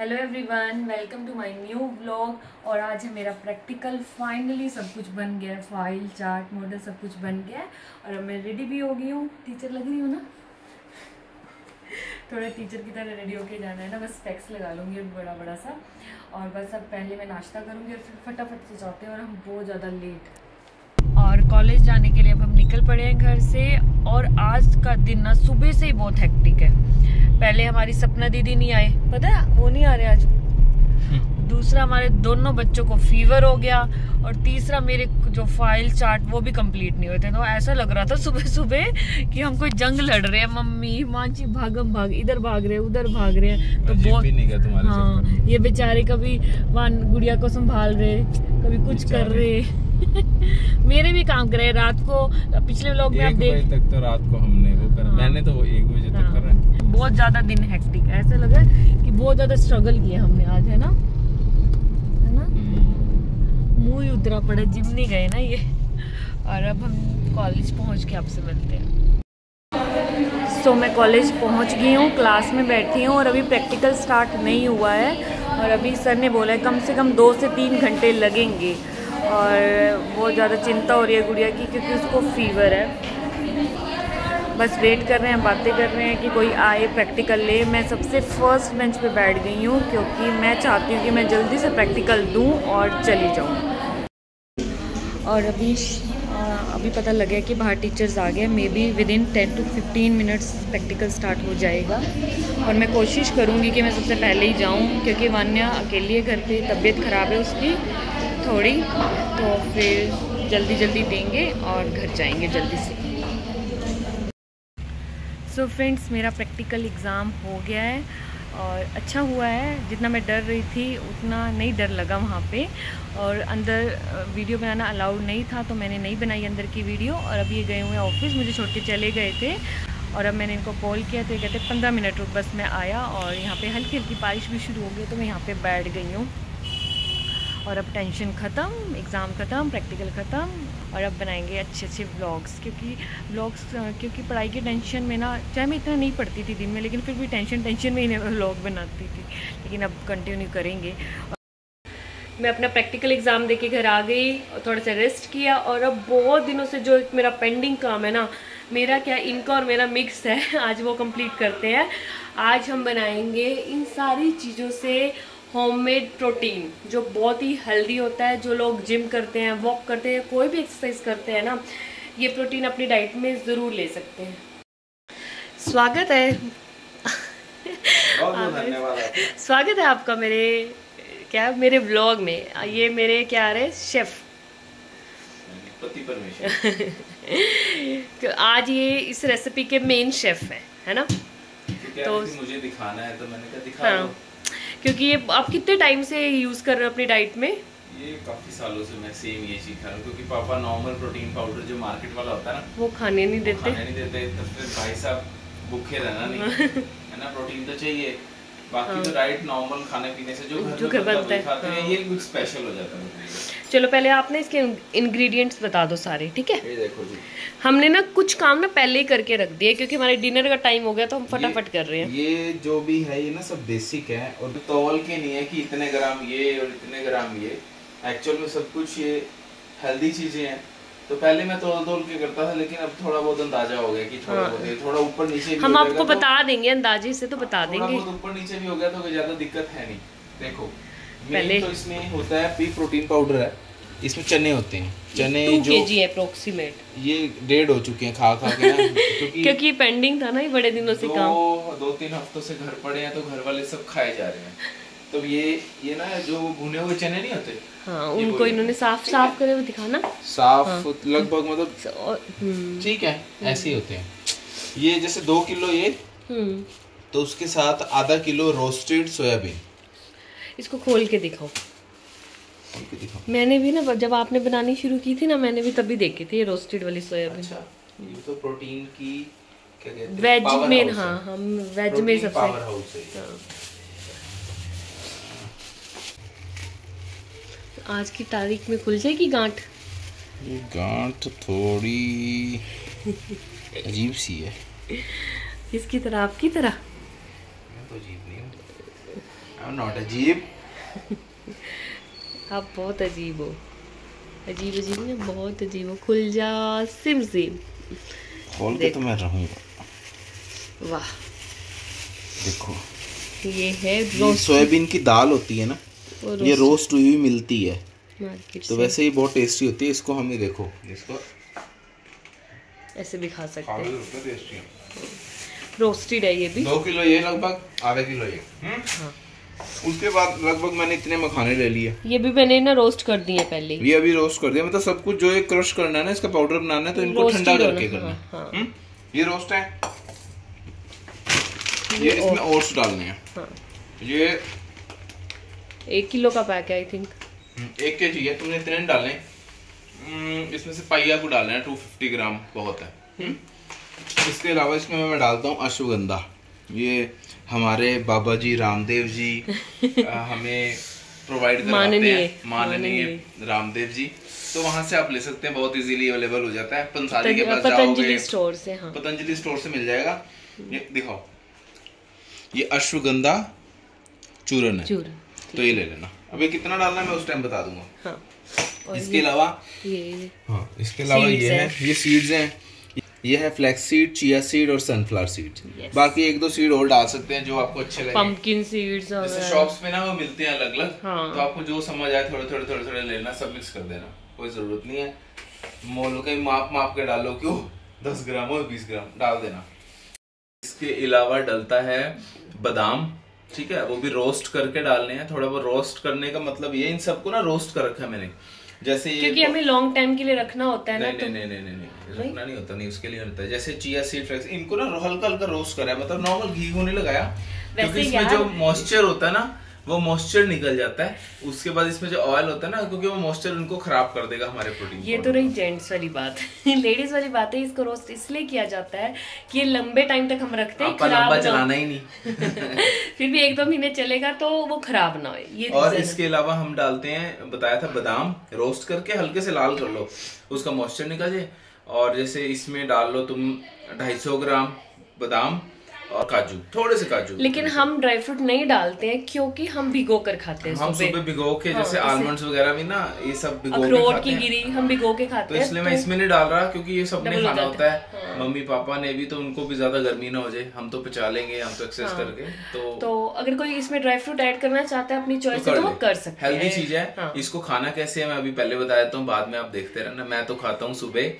Hello everyone, welcome to my new vlog. और आज है मेरा प्रैक्टिकल। फाइनली सब कुछ बन गया है, फाइल चार्ट मॉडल सब कुछ बन गया है। और अब मैं रेडी भी हो गई हूँ। टीचर लग रही हूँ ना, थोड़ा टीचर की तरह रेडी होके जाना है ना। बस स्पेक्स लगा लूँगी बड़ा बड़ा सा, और बस अब पहले मैं नाश्ता करूँगी और फिर फटाफट से जाते हैं। और हम बहुत ज़्यादा लेट, और कॉलेज जाने के लिए अब हम निकल पड़े हैं घर से। और आज का दिन ना सुबह से ही बहुत हेक्टिक है। पहले हमारी सपना दीदी नहीं आए, पता है वो नहीं आ रहे आज। दूसरा हमारे दोनों बच्चों को फीवर हो गया, और तीसरा मेरे जो फाइल चार्ट वो भी कंप्लीट नहीं हुए थे। तो ऐसा लग रहा था सुबह सुबह कि हम कोई जंग लड़ रहे हैं। मम्मी मांची भागम भाग, इधर भाग रहे हैं उधर भाग रहे हैं। तो बहुत हाँ, ये बेचारे कभी गुड़िया को संभाल रहे, कभी कुछ कर रहे मेरे भी काम करे रात को। पिछले व्लॉग में आप देख तक तो रात को हमने वो करा। मैंने तो वो 1 बजे तक करा। बहुत ज्यादा दिन हेक्टिक, ऐसा लगा कि बहुत ज्यादा स्ट्रगल किया हमने आज, है ना मुंह ही उतरा पड़ा, जिम नहीं गए ना ये। और अब हम कॉलेज पहुंच के आपसे मिलते हैं। सो मैं कॉलेज पहुंच गई हूँ, क्लास में बैठी हूँ, और अभी प्रैक्टिकल स्टार्ट नहीं हुआ है। और अभी सर ने बोला है कम से कम 2 से 3 घंटे लगेंगे। और बहुत ज़्यादा चिंता हो रही है गुड़िया की, क्योंकि उसको फीवर है। बस वेट कर रहे हैं, बातें कर रहे हैं कि कोई आए प्रैक्टिकल ले। मैं सबसे फर्स्ट बेंच पे बैठ गई हूँ, क्योंकि मैं चाहती हूँ कि मैं जल्दी से प्रैक्टिकल दूँ और चली जाऊँ। और अभी पता लगा कि बाहर टीचर्स आ गए। May be with in 10 to 15 minutes practical start हो जाएगा। और मैं कोशिश करूँगी कि मैं सबसे पहले ही जाऊँ, क्योंकि वान्या अकेली है घर पे, तबीयत ख़राब है उसकी थोड़ी। तो फिर जल्दी जल्दी देंगे और घर जाएंगे जल्दी से। सो फ्रेंड्स, मेरा प्रैक्टिकल एग्ज़ाम हो गया है और अच्छा हुआ है। जितना मैं डर रही थी उतना नहीं डर लगा वहाँ पे। और अंदर वीडियो बनाना अलाउड नहीं था, तो मैंने नहीं बनाई अंदर की वीडियो। और अब ये गए हुए ऑफिस, मुझे छोड़ के चले गए थे। और अब मैंने इनको कॉल किया तो ये कहते 15 मिनट रुक। बस मैं आया और यहाँ पे हल्की हल्की बारिश भी शुरू हो गई, तो मैं यहाँ पे बैठ गई हूँ। और अब टेंशन ख़त्म, एग्ज़ाम ख़त्म, प्रैक्टिकल ख़त्म। और अब बनाएंगे अच्छे अच्छे व्लॉग्स, क्योंकि पढ़ाई की टेंशन में ना, चाहे मैं इतना नहीं पढ़ती थी दिन में, लेकिन फिर भी टेंशन में ही व्लॉग बनाती थी। लेकिन अब कंटिन्यू करेंगे। मैं अपना प्रैक्टिकल एग्ज़ाम देके घर आ गई और थोड़ा सा रेस्ट किया। और अब बहुत दिनों से जो मेरा पेंडिंग काम है ना, मेरा क्या इनका और मेरा मिक्स है, आज वो कंप्लीट करते हैं। आज हम बनाएंगे इन सारी चीज़ों से होममेड प्रोटीन, जो बहुत ही हेल्दी होता है। जो लोग जिम करते हैं, वॉक करते हैं, कोई भी एक्सरसाइज करते हैं ना, ये प्रोटीन अपनी डाइट में ज़रूर ले सकते हैं। स्वागत है स्वागत है आपका मेरे व्लॉग में। ये मेरे क्या रहे शेफ पति परमेश्वर तो आज ये इस रेसिपी के मेन शेफ है ना। तो मुझे दिखाना है तो मैंने कहा दिखा दो। क्योंकि ये आप कितने टाइम से यूज कर रहे हो अपनी डाइट में? ये काफी सालों से मैं सेम ये चीज खा रहा हूँ, क्योंकि पापा नॉर्मल प्रोटीन पाउडर जो मार्केट वाला होता है ना, वो खाने नहीं देते। तो फिर भाई साहब भूखे रहना नहीं है ना, प्रोटीन तो चाहिए। बाकी तो डाइट नॉर्मल खाने पीने से जो घर बनता है, ये कुछ स्पेशल हो जाता है। चलो पहले आपने इसके इंग्रेडिएंट्स बता दो सारे, ठीक है? ये देखो जी, हमने ना कुछ काम ना पहले ही करके रख दिए, क्योंकि हमारे डिनर का टाइम हो गया, तो हम फटाफट कर रहे हैं। ये जो भी है ये ना सब बेसिक है, और तौल के नहीं है कि इतने ग्राम ये और इतने ग्राम ये। एक्चुअल में सब कुछ ये हेल्दी चीजें हैं। तो पहले मैं तौल के करता था, लेकिन अब थोड़ा बहुत अंदाजा हो गया कि थोड़ा ऊपर नीचे भी हम आपको बता देंगे, अंदाजे से तो बता देंगे। थोड़ा बहुत ऊपर नीचे भी हो गया तो कोई ज्यादा दिक्कत है नहीं। देखो पहले तो इसमें होता है पी प्रोटीन पाउडर है, इसमें चने होते हैं। चने 2 kg अप्रोक्सीमेट, ये 1.5 हो चुके हैं खा के ना क्योंकि पेंडिंग था ना ये बड़े दिनों से काम। 2-3 हफ्तों से घर पड़े हैं, तो घर वाले सब खाए जा रहे हैं। तो ये ना जो भुने हुए चने नहीं होते, हाँ, उनको इन्होंने साफ करे हुए दिखाना। साफ हाँ। लगभग मतलब ठीक है, ऐसे ही होते हैं ये। जैसे 2 किलो ये, तो उसके साथ आधा किलो रोस्टेड सोयाबीन। इसको खोल के दिखाओ। मैंने भी ना, जब आपने बनानी शुरू की थी ना, मैंने भी तभी देखी थी ये रोस्टेड वाली सोयाबीन। अच्छा, ये तो प्रोटीन की क्या कहते हैं, वेज में। हाँ, हम वेज में सबसे पावर हाउस है। आज की तारीख में खुल जाएगी गांठ। ये गांठ थोड़ी अजीब सी है। इसकी तरह, आपकी तरह? मैं तो अजीब नहीं हूँ। नॉट अजीब। आप बहुत अजीब हो। अजीब अजीब नहीं, बहुत अजीब हो। खुल जा सिम सिम। खोल के तो मैं रहूँगा। वाह देखो ये है सोयाबीन की दाल होती है ना, ये रोस्ट हुई हुई मिलती है मार्केट तो वैसे ही बहुत टेस्टी होती है। इसको हम ही देखो, इसको ऐसे भी खा सकते हैं। टेस्टी है। रोस्टेड है ये भी। 2 किलो ये, लगभग आधा किलो ये। हाँ। उसके बाद लगभग मैंने इतने मखाने ले लिए। ये भी मैंने ना रोस्ट कर दिए पहले। ये अभी रोस्ट कर दिया, मतलब सब कुछ जो ये क्रश करना है ना, इसका पाउडर बनाना है तो इनको ठंडा करके करना है। हाँ। ये रोस्ट है, ये इसमें ओट्स डालने हैं। हाँ। ये 1 किलो का पैक है आई थिंक। 1 kg है, तुमने इतने डालने। इसमें से पाइया को डालना है, 250 ग्राम बहुत है। इसके अलावा इसमें मैं डालता हूँ अश्वगंधा। ये हमारे बाबा जी रामदेव जी हमें प्रोवाइड करवाते हैं, माननीय रामदेव जी। तो वहां से आप ले सकते हैं, बहुत इजीली अवेलेबल हो जाता है। पंसारी के पास जाओगे, पतंजलि स्टोर से। हाँ। पतंजलि स्टोर से मिल जाएगा। ये दिखाओ, ये अश्वगंधा चूरन है, तो ये ले लेना। अभी कितना डालना है मैं उस टाइम बता दूंगा। हाँ। इसके अलावा इसके अलावा ये है, ये सीड्स हैं। ये है फ्लैक्स सीड, चिया सीड और सनफ्लावर सीड। बाकी 1-2 सीड और डाल सकते हैं जो आपको अच्छे लगे। पंपकिन सीड्स जैसे शॉप्स में ना वो मिलते हैं अलग अलग। हाँ। तो आपको जो समझ आए थोड़े लेना, सब मिक्स कर देना, कोई जरूरत नहीं है मोल के माप के डालो, क्यों 10 ग्राम और 20 ग्राम डाल देना। इसके अलावा डलता है बादाम, ठीक है, वो भी रोस्ट करके डालने हैं। थोड़ा बहुत रोस्ट करने का मतलब ये, इन सबको ना रोस्ट कर रखा है मैंने, जैसे ये क्योंकि हमें लॉन्ग टाइम के लिए रखना होता है ना। नहीं रखना नहीं होता, नहीं उसके लिए होता है। जैसे चिया सीड, फ्लैक्स, इनको ना हल्का हल्का रोस्ट करा है, मतलब नॉर्मल घी होने लगाया, क्योंकि इसमें जो मॉइस्चर होता है ना वो मॉइस्चर निकल जाता है। उसके बाद इसमें जो ऑयल होता है ना, क्योंकि वो मॉइस्चर उनको खराब कर देगा हमारे प्रोटीन। ये तो रही जेंट्स वाली बात। लेडीज वाली बात है, इसको रोस्ट इसलिए किया जाता है कि ये लंबे टाइम तक हम रखते हैं, लंबा चलाना ही नहीं। फिर भी 1-2 महीने चलेगा तो वो खराब ना हो, ये। और इसके अलावा हम डालते हैं, बताया था, बादाम रोस्ट करके हल्के से लाल कर लो, उसका मॉइस्चर निकल जाए। और जैसे इसमें डाल लो तुम 250 ग्राम बादाम और काजू, थोड़े से काजू। लेकिन हम ड्राई फ्रूट नहीं डालते हैं क्योंकि हम भिगो कर खाते हैं। हम सुबह भिगो के, जैसे आलमंड्स वगैरह भी ना, ये सब भिगो के खाते हैं। की गिरी हम भिगो के खाते हैं, तो इसलिए मैं इसमें नहीं डाल रहा, क्योंकि ये सबने खाना होता है। मम्मी पापा ने भी, तो उनको भी ज्यादा गर्मी ना हो जाए, हम तो पचा लेंगे, हम तो एक्सेस करके। तो अगर कोई इसमें ड्राई फ्रूट ऐड करना चाहता है अपनी चॉइस से, तो वो कर सकते हैं। हेल्दी चीज है। इसको खाना कैसे है मैं अभी पहले बता देता हूँ, बाद में आप देखते रहना। मैं तो खाता हूँ सुबह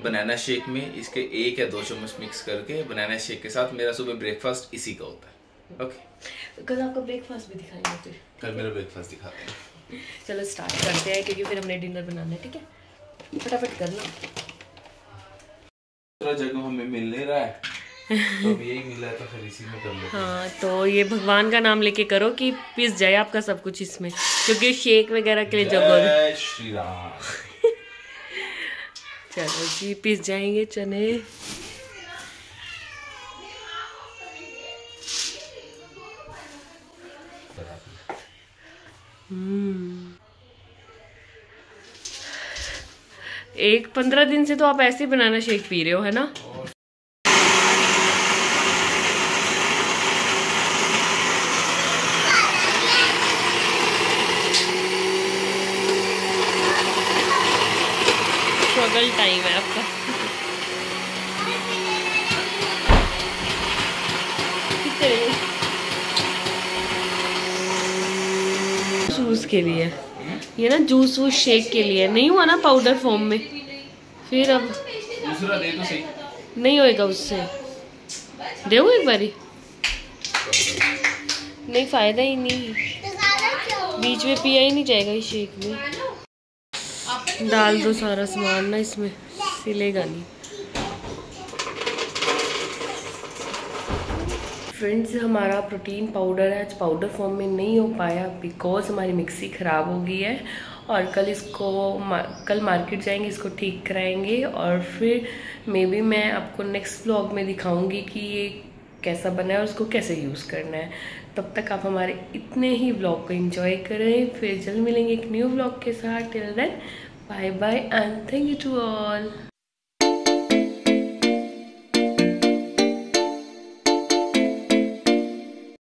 बनाना शेक में, इसके 1 या 2 चम्मच मिक्स करके बनाना शेक के साथ। मेरा सुबह ब्रेकफास्ट इसी का होता है। ओके, कल आपका ब्रेकफास्ट भी दिखाएंगे, फिर कल मेरा ब्रेकफास्ट दिखाते हैं। चलो स्टार्ट करते हैं, क्योंकि फिर हमने डिनर बनाना है। ठीक है, फटाफट करना। दूसरा जगह हमें मिल नहीं रहा है, तो अब यही मिला है, तो फिर इसी में कर लेते हैं। हाँ, तो ये भगवान का नाम लेके करो कि पिस जाए आपका सब कुछ इसमें, क्योंकि शेक वगैरह के लिए जगह। जय श्री राम। चलो जी, पिस जाएंगे चने। एक 15 दिन से तो आप ऐसे ही बनाना शेक पी रहे हो, है ना? स्ट्रगल टाइम है आपका। जूस के लिए, ये ना जूस वूस शेक के लिए नहीं हुआ ना पाउडर फॉर्म में, फिर अब दूसरा दे तो सही। नहीं होएगा उससे, दो एक बारी, नहीं फायदा ही नहीं, बीच में पिया ही नहीं जाएगा इस शेक में। डाल दो सारा सामान ना इसमें, सिलेगा नहीं। फ्रेंड्स, हमारा प्रोटीन पाउडर आज पाउडर फॉर्म में नहीं हो पाया बिकॉज हमारी मिक्सी ख़राब हो गई है, और कल मार्केट जाएंगे, इसको ठीक कराएंगे, और फिर मे बी मैं आपको नेक्स्ट व्लॉग में दिखाऊंगी कि ये कैसा बना है और उसको कैसे यूज़ करना है। तब तक आप हमारे इतने ही व्लॉग को एंजॉय करें, फिर जल्द मिलेंगे एक न्यू व्लॉग के साथ। Till then, bye bye and thank you to all.